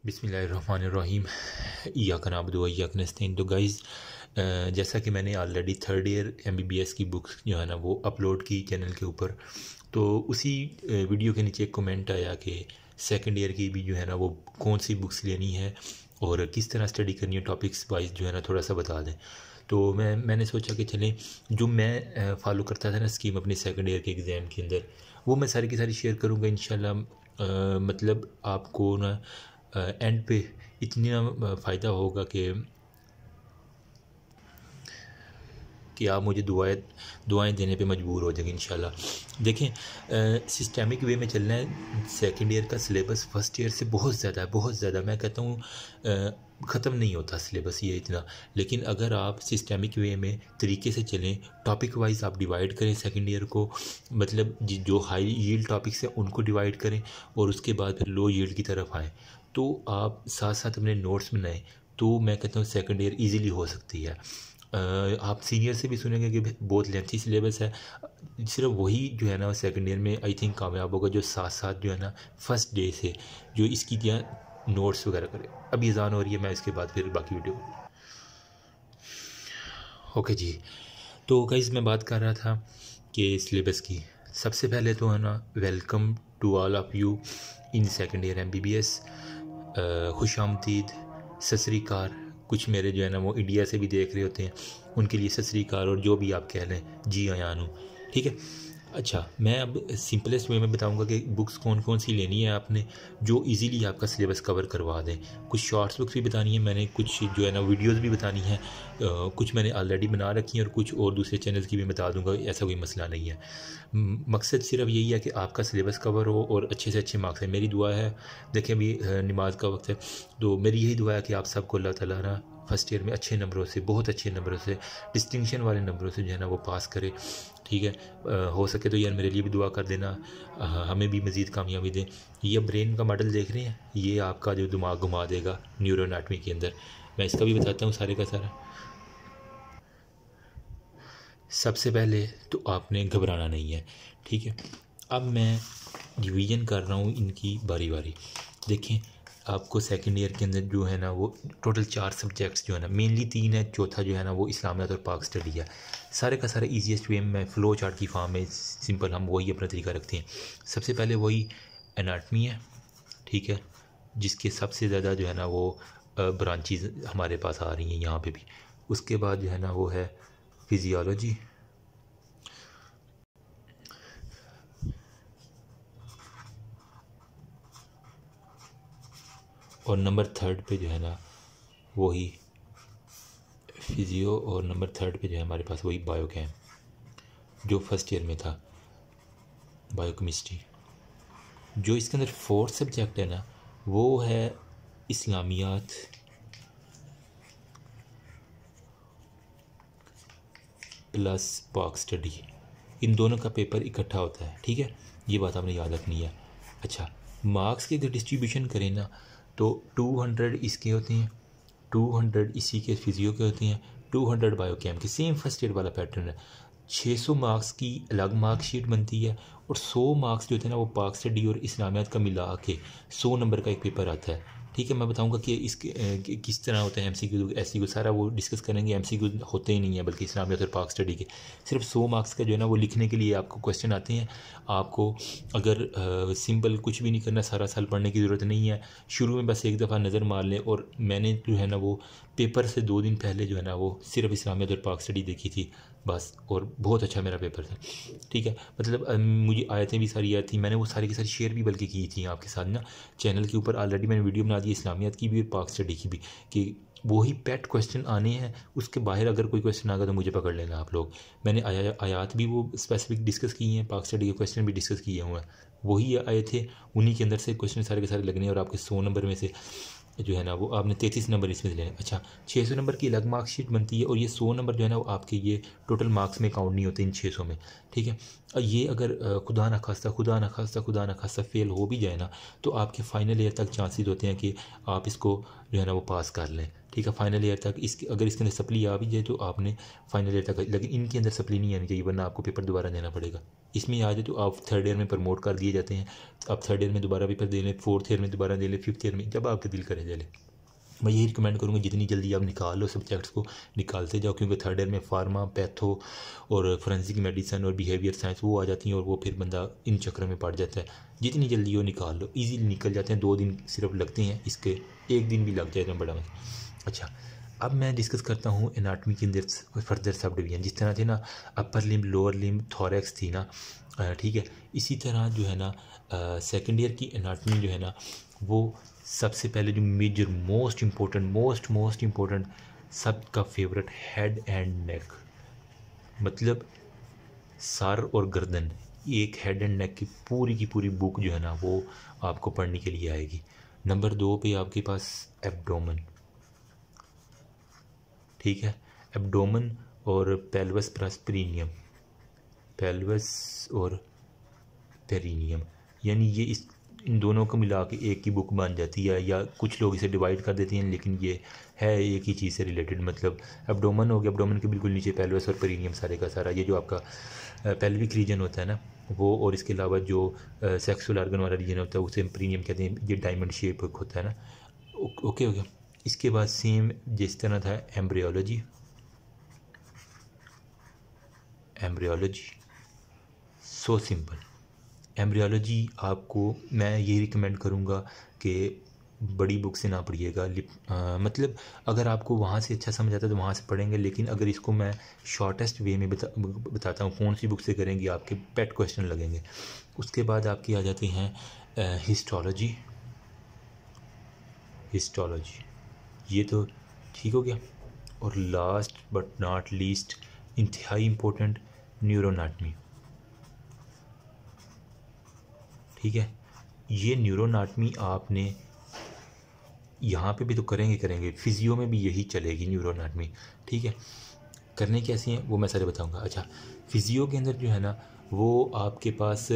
बिस्मिल्लाहिर्रहमानिर्रहीम। इय्याका नअबुदु व इय्याका नस्तईन। तो गाइज़, जैसा कि मैंने ऑलरेडी थर्ड ईयर MBBS की बुक्स जो है ना वो अपलोड की चैनल के ऊपर, तो उसी वीडियो के नीचे एक कमेंट आया कि सेकंड ईयर की भी जो है ना वो कौन सी बुक्स लेनी है और किस तरह स्टडी करनी है, टॉपिक्स वाइज जो है ना थोड़ा सा बता दें। तो मैंने सोचा कि चलें, जो मैं फॉलो करता था ना स्कीम अपनी सेकंड ईयर के एग्ज़ाम के अंदर, वो मैं सारी की सारी शेयर करूँगा इंशाल्लाह। मतलब आपको ना एंड पे इतना फ़ायदा होगा कि आप मुझे दुआएं देने पे मजबूर हो जाएंगे इंशाल्लाह। देखें, सिस्टेमिक वे में चलना है। सेकंड ईयर का सिलेबस फर्स्ट ईयर से बहुत ज़्यादा मैं कहता हूँ ख़त्म नहीं होता सिलेबस ये इतना। लेकिन अगर आप सिस्टेमिक वे में तरीके से चलें, टॉपिक वाइज आप डिवाइड करें सेकंड ईयर को, मतलब जो हाई यील्ड टॉपिक्स हैं उनको डिवाइड करें और उसके बाद फिर लो यील्ड की तरफ आएँ, तो आप साथ साथ अपने नोट्स बनाएं, तो मैं कहता हूँ सेकंड ईयर इजीली हो सकती है। आप सीनियर से भी सुनेंगे कि बहुत लेंथी सिलेबस है, सिर्फ वही जो है ना सेकंड ईयर में आई थिंक कामयाब होगा जो साथ साथ जो है ना फर्स्ट डे से जो इसकी नोट्स वगैरह करे। अभी अज़ान हो रही है, मैं इसके बाद फिर बाकी वीडियो। ओके जी, तो गाइस मैं बात कर रहा था कि सिलेबस की। सबसे पहले तो है ना, welcome to all of you in second year MBBS। खुश आमदीद, सत श्री अकाल। कुछ मेरे जो है ना वो इंडिया से भी देख रहे होते हैं, उनके लिए सत श्री अकाल, और जो भी आप कह लें जी आयानू, ठीक है। अच्छा, मैं अब सिंपलेस्ट वे में बताऊंगा कि बुक्स कौन कौन सी लेनी है आपने, जो इजीली आपका सिलेबस कवर करवा दें। कुछ शॉर्ट्स बुक्स भी बतानी है मैंने, कुछ जो है ना वीडियोस भी बतानी है, कुछ मैंने ऑलरेडी बना रखी हैं और कुछ और दूसरे चैनल्स की भी बता दूंगा, ऐसा कोई मसला नहीं है। मकसद सिर्फ यही है कि आपका सिलेबस कवर हो और अच्छे से अच्छे मार्क्स है। मेरी दुआ है, देखें अभी नमाज का वक्त है, तो मेरी यही दुआ है कि आप सबको अल्लाह ताला ना फर्स्ट ईयर में अच्छे नंबरों से, बहुत अच्छे नंबरों से, डिस्टिंक्शन वाले नंबरों से जो है ना वो पास करे, ठीक है। हो सके तो यार मेरे लिए भी दुआ कर देना, हमें भी मज़ीद कामयाबी दें। ये ब्रेन का मॉडल देख रहे हैं, ये आपका जो दिमाग घुमा देगा न्यूरो एनाटमी के अंदर। मैं इसका भी बताता हूँ सारे का सारा। सबसे पहले तो आपने घबराना नहीं है, ठीक है। अब मैं रिवीजन कर रहा हूँ इनकी बारी बारी। देखें, आपको सेकंड ईयर के अंदर जो है ना वो टोटल 4 सब्जेक्ट्स जो है ना, मेनली 3 है, चौथा जो है ना वो इस्लामियात और पाक स्टडी है। सारे का सारा ईजीएस्ट वे में फ़्लो चार्ट की फॉर्म में सिंपल हम वही अपना तरीका रखते हैं। सबसे पहले वही एनाटमी है, ठीक है, जिसके सबसे ज़्यादा जो है ना वो ब्रांचेस हमारे पास आ रही हैं यहाँ पे भी। उसके बाद जो है ना वो है फिजियोलॉजी, और नंबर 3 पे जो है ना वही फिजियो, और नंबर 3 पे जो है हमारे पास वही बायोकेम जो फर्स्ट ईयर में था, बायोकेमिस्ट्री। जो इसके अंदर 4th सब्जेक्ट है ना वो है इस्लामियात प्लस पाक स्टडी। इन दोनों का पेपर इकट्ठा होता है, ठीक है, ये बात आपने याद रखनी है। अच्छा, मार्क्स की अगर डिस्ट्रीब्यूशन करें ना तो 200 इसके होते हैं, 200 इसी के फिजियो के होते हैं, 200 बायोकेम के। सेम फर्स्ट ईयर वाला पैटर्न है। 600 मार्क्स की अलग मार्कशीट बनती है और 100 मार्क्स जो होते हैं ना वो पाक स्टडी और इस्लामियात का मिला के 100 नंबर का एक पेपर आता है, ठीक है। मैं बताऊंगा कि इसके किस तरह होते हैं MCQ SCQ, सारा वो डिस्कस करेंगे। MCQ होते ही नहीं है बल्कि इस्लामियात और पाक स्टडी के सिर्फ 100 मार्क्स का जो है ना वो लिखने के लिए आपको क्वेश्चन आते हैं। आपको अगर सिंपल कुछ भी नहीं करना, सारा साल पढ़ने की ज़रूरत नहीं है। शुरू में बस एक दफ़ा नज़र मार लें, और मैंने जो है ना वो पेपर से 2 दिन पहले जो है ना वो सिर्फ इस्लामियात और पाक स्टडी देखी थी बस, और बहुत अच्छा मेरा पेपर था, ठीक है। मतलब मुझे आयतें भी सारी याद थी, मैंने वो सारी की सारी शेयर भी बल्कि की थी आपके साथ ना चैनल के ऊपर। ऑलरेडी मैंने वीडियो बना दी इस्लामियात की भी और पाक स्टडी की भी, कि वही पेट क्वेश्चन आने हैं, उसके बाहर अगर कोई क्वेश्चन आ गया तो मुझे पकड़ लेना आप लोग। मैंने आयात भी वो स्पेसिफिक डिस्कस की हैं, पाक स्टडी के क्वेश्चन भी डिस्कस किए हुए हैं, वही आए थे, उन्हीं के अंदर से क्वेश्चन सारे के सारे लगने, और आपके 100 नंबर में से जो है ना वो आपने 33 नंबर इसमें लेने। अच्छा, 600 नंबर की अलग मार्कशीट बनती है, और ये 100 नंबर जो है ना वो आपके ये टोटल मार्क्स में काउंट नहीं होते इन 600 में, ठीक है। ये अगर खुदा न खास्ता फेल हो भी जाए ना तो आपके फाइनल ईयर तक चांसेस होते हैं कि आप इसको जो है ना वो पास कर लें, ठीक है। फाइनल ईयर तक इसके अगर इसके अंदर सप्ली आ भी जाए तो आपने फाइनल ईयर तक, लेकिन इनके अंदर सप्ली नहीं आनी चाहिए वरना आपको पेपर दोबारा देना पड़ेगा। इसमें आ जाए तो आप थर्ड ईयर में प्रमोट कर दिए जाते हैं। आप थर्ड ईयर में दोबारा पेपर दे लें, फोर्थ ईयर में दोबारा दे लें, फिफ्थ ईयर में, जब आपके दिल करे दे लें। मैं यही रिकमेंड करूँगा जितनी जल्दी आप निकाल लो सब्जेक्ट्स को निकालते जाओ, क्योंकि थर्ड ईयर में फार्मा, पैथो और फोरेंसिक मेडिसिन और बिहेवियर साइंस वो आ जाती हैं और वो फिर बंदा इन चक्कर में पड़ जाता है। जितनी जल्दी वो निकाल लो, इजीली निकल जाते हैं, 2 दिन सिर्फ लगते हैं इसके, 1 दिन भी लग जाए तो बड़ा मत। अच्छा, अब मैं डिस्कस करता हूँ एनाटमी के अंदर फर्दर सब डिवीजन। जिस तरह थे ना upper limb, lower limb, thorax थी ना, ठीक है, इसी तरह जो है ना सेकेंड ईयर की एनाटमी जो है ना वो सबसे पहले जो मेजर मोस्ट इम्पोर्टेंट सबका फेवरेट हेड एंड नेक, मतलब सर और गर्दन, एक हेड एंड नेक की पूरी बुक जो है ना वो आपको पढ़ने के लिए आएगी। नंबर 2 पे आपके पास एब्डोमेन, ठीक है, एब्डोमेन और पेल्वस प्लस पेरिनियम, पेल्वस और पेरिनियम, यानी ये इन दोनों को मिला के एक ही बुक बन जाती है, या कुछ लोग इसे डिवाइड कर देते हैं, लेकिन ये है एक ही चीज़ से रिलेटेड। मतलब एब्डोमेन हो गया, एब्डोमेन के बिल्कुल नीचे पेल्वस और पेरिनियम सारे का सारा, ये जो आपका पेल्विक रीजन होता है ना वो, और इसके अलावा जो सेक्सुअल ऑर्गन वाला रीजन होता है उसे पेरिनियम कहते हैं, ये डायमंड शेप होता है ना। ओके हो गया। इसके बाद सेम जिस तरह था एम्ब्रियोलॉजी सो सिंपल। एम्ब्रियोलॉजी आपको मैं यही रिकमेंड करूँगा कि बड़ी बुक से ना पढ़िएगा, मतलब अगर आपको वहाँ से अच्छा समझ आता है तो वहाँ से पढ़ेंगे, लेकिन अगर इसको मैं शॉर्टेस्ट वे में बताता हूँ कौन सी बुक से करेंगे आपके पेट क्वेश्चन लगेंगे। उसके बाद आपकी आ जाती हैं हिस्टोलॉजी, ये तो ठीक हो गया। और लास्ट बट नॉट लीस्ट इंतहाई इम्पोर्टेंट न्यूरोनाटमी, ठीक है। ये न्यूरोनाटमी आपने यहाँ पे भी तो करेंगे, फिजियो में भी यही चलेगी न्यूरोनाटमी, ठीक है। करने कैसी हैं वो मैं सारे बताऊँगा। अच्छा, फिजियो के अंदर जो है ना वो आपके पास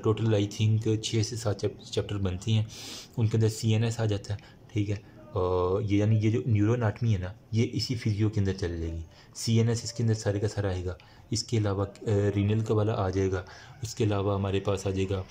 टोटल आई थिंक 6 से 7 चैप्टर बनती हैं, उनके अंदर CNS आ जाता है, ठीक है। ये यानी ये जो न्यूरोनाटमी है ना ये इसी फिजियो के अंदर चल जाएगी, CNS इसके अंदर सारे का सारा आएगा। इसके अलावा रीनल का वाला आ जाएगा, उसके अलावा हमारे पास आ जाएगा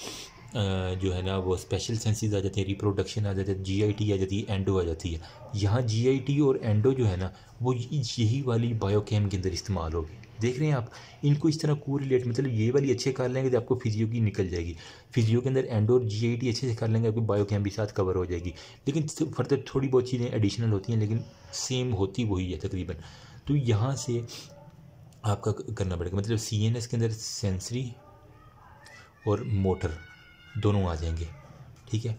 जो है ना वो स्पेशल सेंसेस आ जाते हैं, रिप्रोडक्शन आ जाता है, GIT आ जाती है, एंडो आ जाती है। यहाँ GIT और एंडो जो है ना वो यही वाली बायोकेम के अंदर इस्तेमाल होगी। देख रहे हैं आप, इनको इस तरह को रिलेट, मतलब ये वाली अच्छे कर लेंगे तो आपको फिजियो की निकल जाएगी, फिजियो के अंदर एंडो और GIT अच्छे से कर लेंगे आपकी बायोकेम भी साथ कवर हो जाएगी। लेकिन फर्दर थोड़ी बहुत चीज़ें एडिशनल होती हैं, लेकिन सेम होती वही है तकरीबन। तो यहाँ से आपका करना पड़ेगा, मतलब CNS के अंदर सेंसरी और मोटर दोनों आ जाएंगे, ठीक है।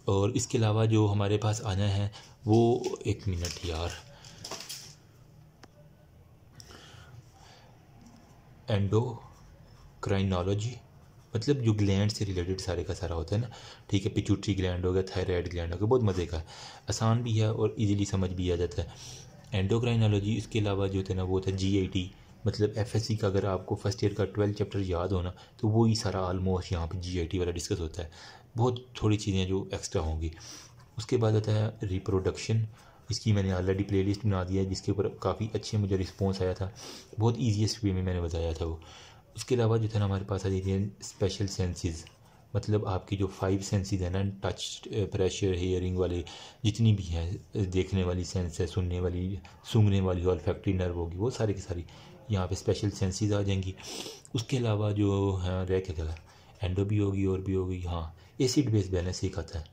और इसके अलावा जो हमारे पास आना है वो, एक मिनट यार, एंडोक्राइनोलॉजी, मतलब जो ग्लैंड से रिलेटेड सारे का सारा होता है ना, ठीक है। पिट्यूटरी ग्लैंड हो गया, थायराइड ग्लैंड हो गया, बहुत मज़े का है, आसान भी है और इजीली समझ भी आ जाता है एंडोक्राइनोलॉजी। इसके अलावा जो होता है ना वो होता है GIT, मतलब FSC का अगर आपको फर्स्ट ईयर का 12 चैप्टर याद होना तो वो ही सारा ऑलमोस्ट यहाँ पे GIT वाला डिस्कस होता है, बहुत थोड़ी चीज़ें जो एक्स्ट्रा होंगी। उसके बाद आता है रिप्रोडक्शन, इसकी मैंने ऑलरेडी प्लेलिस्ट बना दिया है जिसके ऊपर काफ़ी अच्छे मुझे रिस्पॉन्स आया था, बहुत ईजीएस्ट वे में मैंने बताया था वो। उसके अलावा जो था ना हमारे पास आ जाती है स्पेशल सेंसेस, मतलब आपकी जो 5 सेंसेस है ना, टच, प्रेशर, हेयरिंग वाले जितनी भी हैं, देखने वाली सेंस है, सुनने वाली, सूंघने वाली, ऑल्फैक्टरी नर्व होगी, वो सारी की सारी यहाँ पे स्पेशल सेंसेस आ जाएंगी। उसके अलावा जो है रह क्या क्या, एंडो भी होगी और भी होगी, हाँ एसिड बेस बैलेंस एक आता है,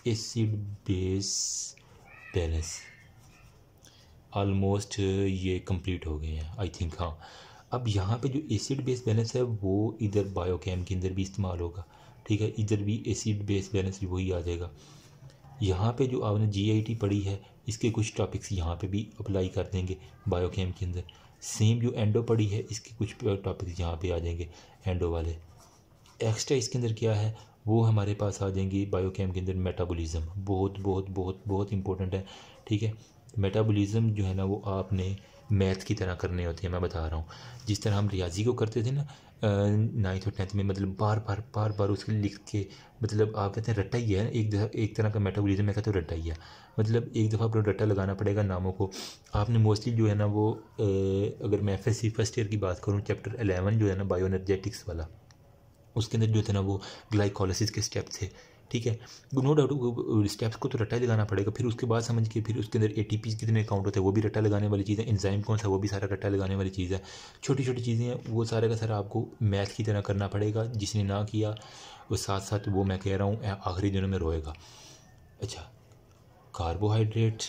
एसिड बेस बैलेंस ऑलमोस्ट ये कंप्लीट हो गए हैं आई थिंक, हाँ। अब यहाँ पे जो एसिड बेस बैलेंस है वो इधर बायोकेम के अंदर भी इस्तेमाल होगा, ठीक है, इधर भी एसिड बेस बैलेंस भी वही आ जाएगा। यहाँ पे जो आपने GIT पढ़ी है इसके कुछ टॉपिक्स यहाँ पे भी अप्लाई कर देंगे बायोकेम के अंदर। सेम जो एंडो पढ़ी है इसके कुछ टॉपिक्स यहाँ पे आ जाएंगे एंडो वाले। एक्स्ट्रा इसके अंदर क्या है वो हमारे पास आ जाएंगे बायोकेम के अंदर, मेटाबॉलिज्म बहुत बहुत बहुत बहुत इंपॉर्टेंट है, ठीक है। मेटाबॉलिज्म जो है ना वो आपने मैथ की तरह करने होते हैं। मैं बता रहा हूँ जिस तरह हम रियाजी को करते थे ना 9th और 10th में, मतलब बार बार उसके लिख के, मतलब आप कहते हैं रट्टा ही है, एक तरह का मेटाबॉलिज्म मैं कहता हूँ रट्टा ही है। मतलब एक दफ़ा अपना रट्टा लगाना पड़ेगा नामों को। आपने मोस्टली जो है ना वो अगर मैं FSC फर्स्ट ईयर की बात करूँ, चैप्टर 11 जो है ना बायो एनर्जेटिक्स वाला, उसके अंदर जो थे ना वो ग्लाइकोलाइसिस के स्टेप थे, ठीक है। नो डाउट स्टेप्स को तो रट्टा लगाना पड़ेगा, फिर उसके बाद समझ के फिर उसके अंदर ATP कितने काउंट होते हैं वो भी रट्टा लगाने वाली चीज़ है, एंजाइम कौन सा वो भी सारा रट्टा लगाने वाली चीज़ है। छोटी छोटी चीज़ें हैं, वो सारे का सारा आपको मैथ की तरह करना पड़ेगा। जिसने ना किया वो साथ साथ वो मैं कह रहा हूँ आखिरी दिनों में रोएगा। अच्छा, कार्बोहाइड्रेट,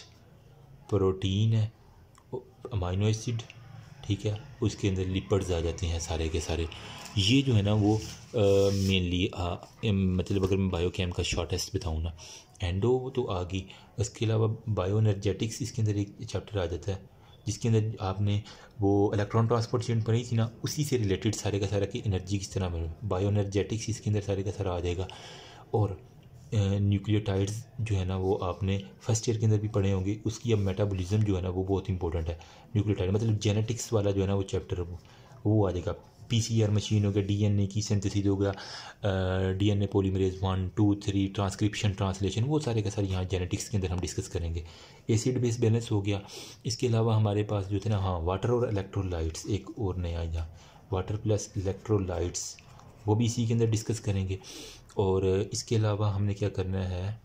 प्रोटीन है, अमाइनो एसिड, ठीक है, उसके अंदर लिपिड्स आ जाते हैं सारे के सारे। ये जो है ना वो मेनली मतलब अगर मैं बायोकेम का शॉर्टेस्ट बताऊँ ना, एंडो तो आ गई, उसके अलावा बायो एनर्जेटिक्स इसके अंदर एक चैप्टर आ जाता है जिसके अंदर आपने वो इलेक्ट्रॉन ट्रांसपोर्ट चेन पढ़ी थी ना, उसी से रिलेटेड सारे का सारा की एनर्जी किस तरह में, बायो एनर्जेटिक्स इसके अंदर सारे का सारा आ जाएगा। और न्यूक्लियोटाइड्स जो है ना वो आपने फर्स्ट ईयर के अंदर भी पढ़े होंगे, उसकी अब मेटाबॉलिज्म जो है ना वो बहुत इंपॉर्टेंट है। न्यूक्लियोटाइड मतलब जेनेटिक्स वाला जो है ना वो चैप्टर वो आ जाएगा। PCR मशीन हो गया, DNA की सिंथेसिस हो गया, DNA पॉलीमरेज 1 2 3, ट्रांसक्रिप्शन, ट्रांसलेशन, वो सारे का सारे यहाँ जेनेटिक्स के अंदर हम डिस्कस करेंगे। एसिड बेस बैलेंस हो गया। इसके अलावा हमारे पास जो थे ना, हाँ, वाटर और इलेक्ट्रोलाइट्स एक और नया यहाँ, वाटर प्लस इलेक्ट्रोलाइट्स, वो भी इसी के अंदर डिस्कस करेंगे। और इसके अलावा हमने क्या करना है,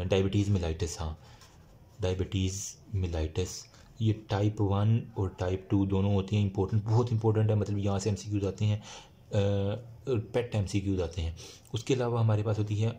डायबिटीज़ मेलाइटिस, हाँ, डायबिटीज़ मेलाइटिस, ये टाइप 1 और टाइप 2 दोनों होती हैं, इंपॉर्टेंट, बहुत इंपॉर्टेंट है। मतलब यहाँ से MCQs आते हैं, पेट MCQs आते हैं। उसके अलावा हमारे पास होती है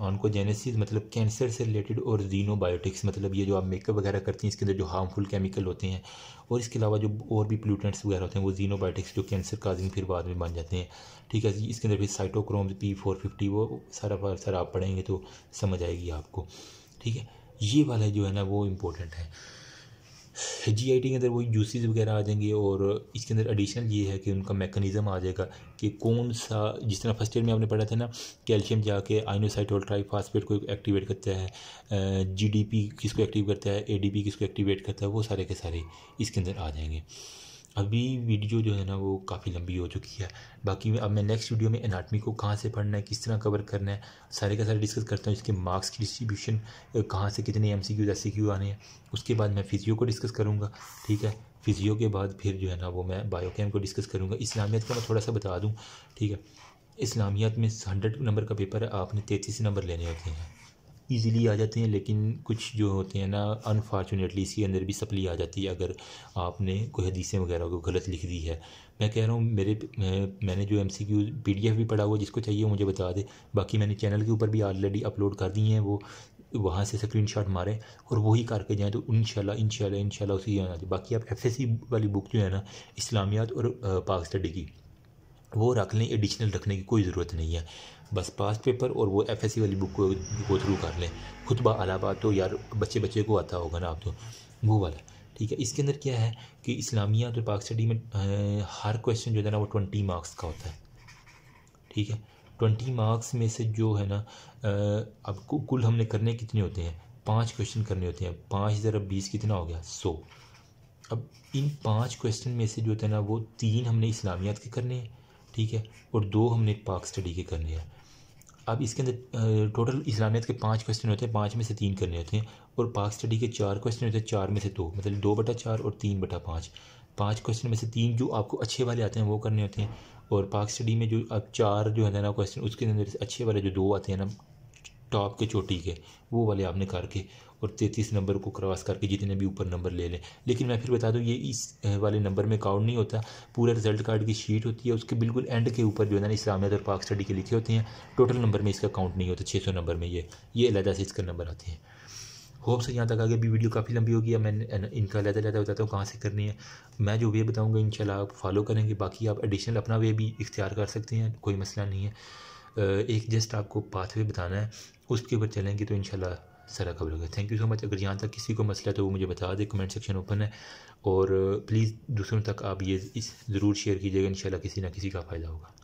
ऑन्कोजेनेसिस, मतलब कैंसर से रिलेटेड, और जीनोबायोटिक्स, मतलब ये जो आप मेकअप वगैरह करती हैं इसके अंदर जो हार्मफुल केमिकल होते हैं, और इसके अलावा जो और भी पोल्यूटेंट्स वगैरह होते हैं वो जीनोबायोटिक्स जो कैंसर काजिंग फिर बाद में बन जाते हैं, ठीक है। इसके अंदर फिर साइटोक्रोम P450, वो सारा आप पढ़ेंगे तो समझ आएगी आपको, ठीक है। ये वाला जो है ना वो इम्पोर्टेंट है। GIT के अंदर वही जूसेस वगैरह आ जाएंगे, और इसके अंदर एडिशनल ये है कि उनका मैकेनिज़्म आ जाएगा कि कौन सा, जिस तरह फर्स्ट ईयर में आपने पढ़ा था ना, कैल्शियम जाके आइनोसाइटोल ट्राइफॉस्फेट को एक्टिवेट करता है, GDP किसको एक्टिव करता है, ADP किसको एक्टिवेट करता है, वो सारे के सारे इसके अंदर आ जाएंगे। अभी वीडियो जो है ना वो काफ़ी लंबी हो चुकी है। बाकी अब मैं नेक्स्ट वीडियो में एनाटमी को कहाँ से पढ़ना है, किस तरह कवर करना है, सारे का सारे डिस्कस करता हूँ। इसके मार्क्स की डिस्ट्रीब्यूशन, कहाँ से कितने MCQ SCQ आने हैं। उसके बाद मैं फिजियो को डिस्कस करूँगा, ठीक है। फिजियो के बाद फिर जो है ना वो मैं बायोकेम को डिस्कस करूँगा। इस्लामियत का मैं थोड़ा सा बता दूँ, ठीक है। इस्लामियत में 100 नंबर का पेपर है, आपने 33 नंबर लेने होते हैं। ईज़िली आ जाते हैं, लेकिन कुछ जो होते हैं ना अनफॉर्चुनेटली इसके अंदर भी सप्ली आ जाती है अगर आपने कोई हदीसें वगैरह को गलत लिख दी है। मैं कह रहा हूँ मैंने जो MCQ PDF भी पढ़ा हुआ, जिसको चाहिए वो मुझे बता दे। बाकी मैंने चैनल के ऊपर भी ऑलरेडी अपलोड कर दिए हैं, वो वहाँ से स्क्रीनशॉट मारें और वही करके जाएँ तो इंशाल्लाह उसी आना चाहिए। बाकी आप FSC वाली बुक जो है ना इस्लामियात और पाक स्टडी की, वो रख लें, एडिशनल रखने की कोई ज़रूरत नहीं है। बस पास्ट पेपर और वो FSC वाली बुक को गो थ्रू कर लें। खुतबा अलाहाबाद तो यार बच्चे को आता होगा ना, आप तो वो वाला, ठीक है। इसके अंदर क्या है कि इस्लामिया तो पाक स्टडी में हर क्वेश्चन जो है ना वो 20 मार्क्स का होता है, ठीक है। 20 मार्क्स में से जो है ना अब कुल हमने करने कितने होते हैं, 5 क्वेश्चन करने होते हैं। 5 ज़रा 20 कितना हो गया, 100। अब इन 5 क्वेश्चन में से जो होता है ना वो 3 हमने इस्लामियात के करने हैं, ठीक है, और 2 हमने पाक स्टडी के करने हैं। अब इसके अंदर टोटल इस्लामियत के 5 क्वेश्चन होते हैं, 5 में से 3 करने होते हैं, और पाक स्टडी के 4 क्वेश्चन होते हैं, 4 में से 2, मतलब 2/4 और 3/5। 5 क्वेश्चन में से 3 जो आपको अच्छे वाले आते हैं वो करने होते हैं, और पाक स्टडी में जो अब 4 जो है ना क्वेश्चन, उसके अंदर अच्छे वाले जो 2 आते हैं ना टॉप के चोटी के, वो वाले आपने करके और 33 नंबर को क्रॉस करके जितने भी ऊपर नंबर ले लें। लेकिन मैं फिर बता दूं ये इस वाले नंबर में काउंट नहीं होता। पूरा रिजल्ट कार्ड की शीट होती है, उसके बिल्कुल एंड के ऊपर जो है ना इस्लामियत और पाक स्टडी के लिखे होते हैं। टोटल नंबर में इसका काउंट नहीं होता। 600 नंबर में ये अलहदा से इसका नंबर आते हैं। होप से यहाँ तक आगे भी वीडियो काफ़ी लंबी होगी। अब मैं इनका अलहदा बताता हूँ कहाँ से करनी है। मैं जो वे बताऊँगा इंशाल्लाह आप फॉलो करेंगे। बाकी आप एडिशनल अपना वे भी इख्तियार कर सकते हैं, कोई मसला नहीं है। एक जस्ट आपको पाथवे बताना है, उसके ऊपर चलेंगे तो इंशाल्लाह सारा कवर होगा। Thank you so much. अगर यहाँ तक किसी को मसला है तो वो मुझे बता दे, कमेंट सेक्शन ओपन है। और प्लीज़ दूसरों तक आप ये ज़रूर शेयर कीजिएगा, इंशाल्लाह किसी ना किसी का फ़ायदा होगा।